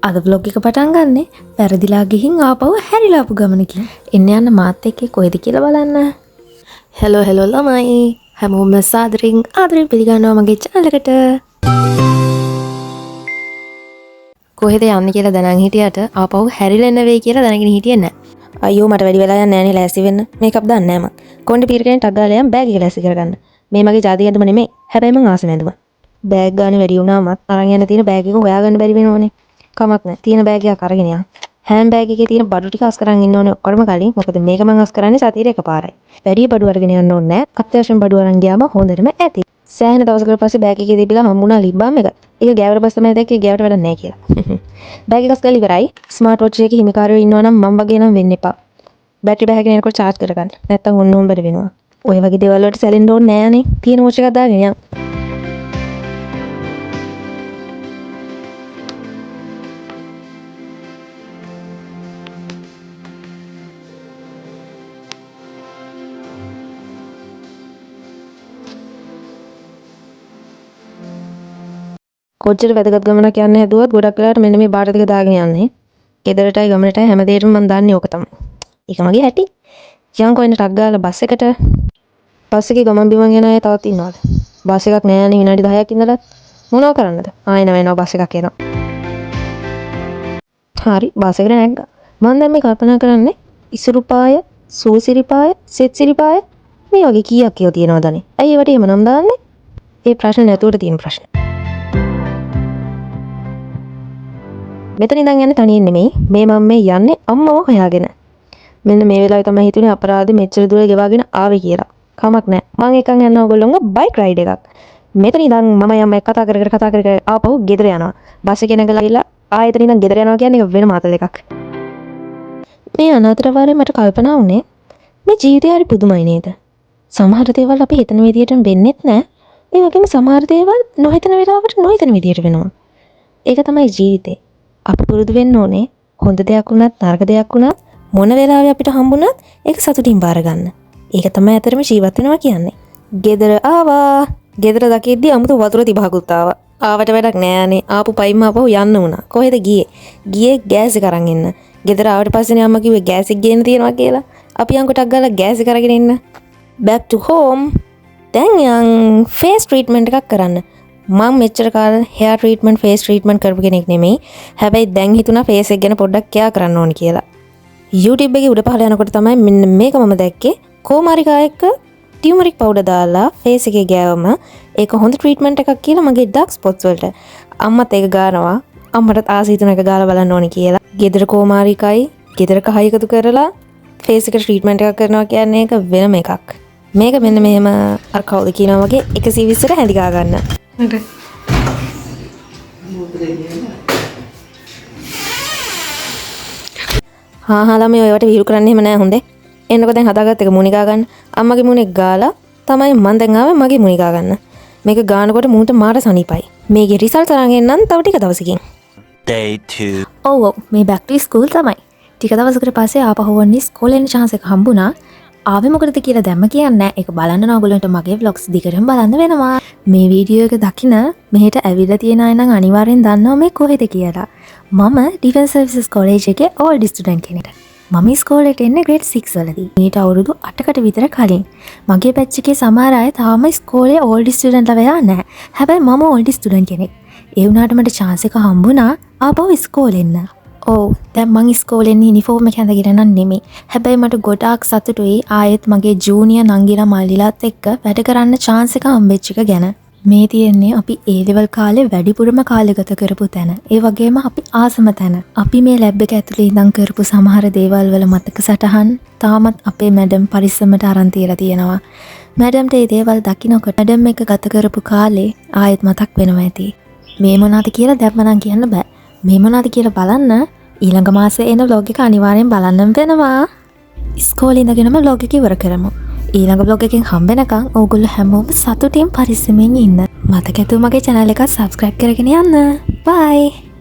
අද vlog එක පටන් ගන්නෙ වැරදිලා ගිහින් ආපහු හැරිලා ආපු ගමනකින්. එන්න යන්න මාත් එක්ක කොහෙද කියලා බලන්න. හෙලෝ ළමයි. හැමෝම ආදරෙන් පිළිගන්නවා මගේ channel එකට. කොහෙද යන්නේ කියලා දැනන් හිටියට ආපහු හැරිලා එන්න වෙයි කියලා දැනගෙන හිටියේ නැහැ. අයියෝ මට වැඩි වෙලා යන්නේ නැහැ නේ ලෑස්ති වෙන්න. මේකප් දාන්නේ නැහැ මං. කොණ්ඩේ පීරගෙන ටක් ගාලා යම් බෑග් එක ලෑස්ති කරගන්න. මේ මගේ ජාතික ඇඳුම නෙමෙයි. හැබැයි මං ආසෙ නැඳුම. බෑග් ගානේ වැඩි වුණාමත් අරන් යන්න තියෙන බෑග් එක හොයාගන්න බැරි වෙනවනේ. කමක් නැහැ. තියෙන බෑග් එකක් අරගෙන යන්න. හෑන්ඩ් බෑග් එකේ තියෙන බඩු ටික අස් කරන් ඉන්න ඕනේ ඔක්කොම කලින්. මොකද මේක මං අස් කරන්නේ සතියේ එකපාරයි. වැඩි බඩු අරගෙන යන්න ඕනේ නැහැ. අත්‍යවශ්‍යම බඩු අරන් ගියාම හොඳටම ඇති. සෑහෙන දවසකට පස්සේ බෑග් එකේ තිබිලා හම්බුණා ලිප් බාම් එක. ඒක ගෑවට පස්සේ තමයි දැක්කේ ගෑවට වැඩක් නැහැ කියලා. බෑග් එක අස් කරලා ඉවරයි. ස්මාර්ට් වොච් එකේ හිමිකාරයෝ ඉන්නවා නම් මම වගේ නම් වෙන්න එපා. බැටරි බෑග් එනකොට charge කරගන්න. නැත්තම් ඔන්න උඹට වෙනවා. ඔය වගේ දේවල් වලට සැලෙන්න ඕනේ නෑනේ. තියෙන වොච් එකක් දාගෙන යන්න. කොච්චර වැදගත් ගමනක් යන්න හැදුවත් ගොඩක් වෙලාවට මෙන්න මේ බාර දෙක දාගෙන යන්නේ. ගෙදරටයි ගමනටයි හැමදේටම මම දාන්නේ ඕක තමයි. ඒක මගේ හැටි. යන්කෝ එන්න ටක් ගාලා බස් එකට. බස් එකේ ගමන් බිමන් යන අය තවත් ඉන්නවද? බස් එකක් නෑනේ විනාඩි 10ක් ඉඳලා. මොනව කරන්නද? ආයෙ නෑ බස් එකක් එනවා. හරි බස් එකට නැග්ගා. මම දැන් මේ කල්පනා කරන්නේ ඉසුරුපාය, සූසිරිපාය, සෙත්සිරිපාය මේ වගේ කීයක් කියලා තියෙනවදනේ. ඇයි ඒවට එහෙම නම් දාන්නේ? ඒ ප්‍රශ්නේ නැතුවට තියෙන ප්‍රශ්න. මෙතන ඉඳන් යන්නේ තනියෙන් නෙමෙයි. මම යන්නේ අම්මව හොයාගෙන. මෙන්න මේ වෙලාවේ තමයි හිතුනේ අපරාධෙ මෙච්චර දුර ගෙවාගෙන ආවේ කියලා. කමක් නැහැ. මම එකන් යන්න ඕගොල්ලෝන්ව බයික් රයිඩ් එකක්. මෙතන ඉඳන් මම යම් කතා කර ආපහු ගෙදර යනවා. බස් එකේ නැගලා ගිහලා ආයෙත් ඉඳන් ගෙදර යනවා කියන්නේ වෙන මාතල එකක්. මේ අනාතරවාරේ මට කල්පනා වුණේ මේ ජීවිතය හරි පුදුමයි නේද? සමහර දේවල් අපි හිතන විදියට වෙන්නෙත් නැහැ. ඒ වගේම සමහර දේවල් නොහිතන වෙලාවට නොහිතන විදියට වෙනවා. ඒක තමයි ජීවිතේ. අපි පුරුදු වෙන්න ඕනේ හොඳ දෙයක් වුණත් නරක දෙයක් වුණත් මොන වෙලාවෙ අපිට හම්බුණත් ඒක සතුටින් බාර ගන්න. ඒක තමයි අතරම ජීවත් වෙනවා කියන්නේ. ගෙදර ආවා. ගෙදර දකිද්දි අමුතු වතුර තිබහකුත් ආවා. ආවට වැඩක් නෑනේ. ආපු පයින්ම ආපහු යන්න වුණා. කොහෙද ගියේ? ගියේ ගෑස් එක අරන් එන්න. ගෙදර ආවට පස්සේනේ අම්මා කිව්වේ ගෑස් එක ගේන්න තියෙනවා කියලා. අපි යන් කොටක් ගාලා ගෑස් එක අරගෙන එන්න. back to home. දැන් යන් face treatment එකක් කරන්න. මම මෙච්චර කාලෙ hair treatment face treatment කරපු කෙනෙක් නෙමෙයි. හැබැයි දැන් හිතුණා face එක ගැන පොඩ්ඩක් කෙයා කරන්න ඕනි කියලා. YouTube එකේ උඩ පහළ යනකොට තමයි මෙන්න මේක මම දැක්කේ. කෝමාරිකා එක්ක ටියුමරික් පවුඩර් දාලා face එකේ ගෑවම ඒක හොඳ treatment එකක් කියලා මගේ dark spots වලට. අම්මත් ඒක ගානවා. අම්මටත් ආසයි තුන එක ගාලා බලන්න ඕනි කියලා. ගෙදර කෝමාරිකයි ගෙදර කහයි එකතු කරලා face එකට treatment එකක් කරනවා කියන්නේ ඒක වෙනම එකක්. මේක මෙන්න මෙහෙම අර කවුද කියනවා වගේ 120ට හැඳි ගා ගන්න. හා ළමයි ඔයවට විහිළු කරන්න එහෙම නෑ හොඳේ. එන්නකො දැන් හදාගත්ත එක මුණි ගා ගන්න. අම්මගේ මුණේ ගාලා තමයි මම දැන් ආවේ මගේ මුණි ගා ගන්න. මේක ගානකොට මූට මාර සනීපයි. මේකේ රිසල්ට් අරන් එන්නම් තව ටික දවසකින්. Day 2. ඔව් මේ back to school තමයි. ටික දවසකට පස්සේ ආපහු වන්නේ ස්කෝලේ යන chance එක හම්බුණා. ආවේ මොකටද කියලා දැම්ම කියන්නේ ඒක බලන්න ඕගොල්ලන්ට මගේ vlogs දිගටම බලන්න වෙනවා. මේ වීඩියෝ එක දකින මෙහෙට ඇවිල්ලා තියෙන අය නම් අනිවාර්යෙන් දන්නවා මේ කොහෙද කියලා. මම Defence Services College එකේ old student කෙනෙක්. මම ඉස්කෝලේට එන්නේ grade 6 වලදී. ඊට අවුරුදු 8කට විතර කලින්. මගේ batch එකේ සමහර අය තාම ඉස්කෝලේ old student ලා වෙලා නැහැ. හැබැයි මම old student කෙනෙක්. ඒ වුණාට මට chance එක හම්බුණා ආපහු ඉස්කෝලේ එන්න. ඔව් දැන් මං ඉස්කෝලේ ඉන්නේ යුනිෆෝම් එක ඇඳගෙන නම් නෙමෙයි. හැබැයි මට ගොඩාක් සතුටුයි ආයෙත් මගේ ජූනියර් නංගිලා මල්ලිලාත් එක්ක වැඩ කරන්න chance එක හම්බෙච්ච එක ගැන. මේ තියෙන්නේ අපි ඒ ලෙවල් කාලේ වැඩිපුරම කාලය ගත කරපු තැන. ඒ වගේම අපි ආසම තැන. අපි මේ ලැබ් එක ඇතුලේ ඉඳන් කරපු සමහර දේවල් වල මතක සටහන් තාමත් අපේ මැඩම් පරිස්සමට අරන් තියලා තියෙනවා. මැඩම්ට මේ දේවල් දකින්නකොට මැඩම් එක ගත කරපු කාලේ ආයෙත් මතක් වෙනවා ඇති. මේ මොනවාද කියලා දැම්ම නම් කියන්න බෑ. මේ මොනවාද කියලා බලන්න ඊළඟ මාසේ එන vlog එක අනිවාර්යෙන් බලන්න වෙනවා. ඉස්කෝලේ ඉඳගෙනම vlog එක ඉවර කරමු. ඊළඟ vlog එකෙන් හම්බෙනකන් ඕගොල්ලෝ හැමෝම සතුටින් පරිස්සමෙන් ඉන්න. මතක ඇතුව මගේ channel එක subscribe කරගෙන යන්න. bye.